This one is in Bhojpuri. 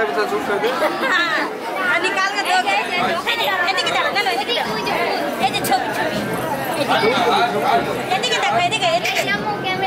भित्र जुट कर दे निकाल के दो एदी के डाल ना एदी एदी छोटी छोटी एदी के देखो एदी के श्यामो कैमरा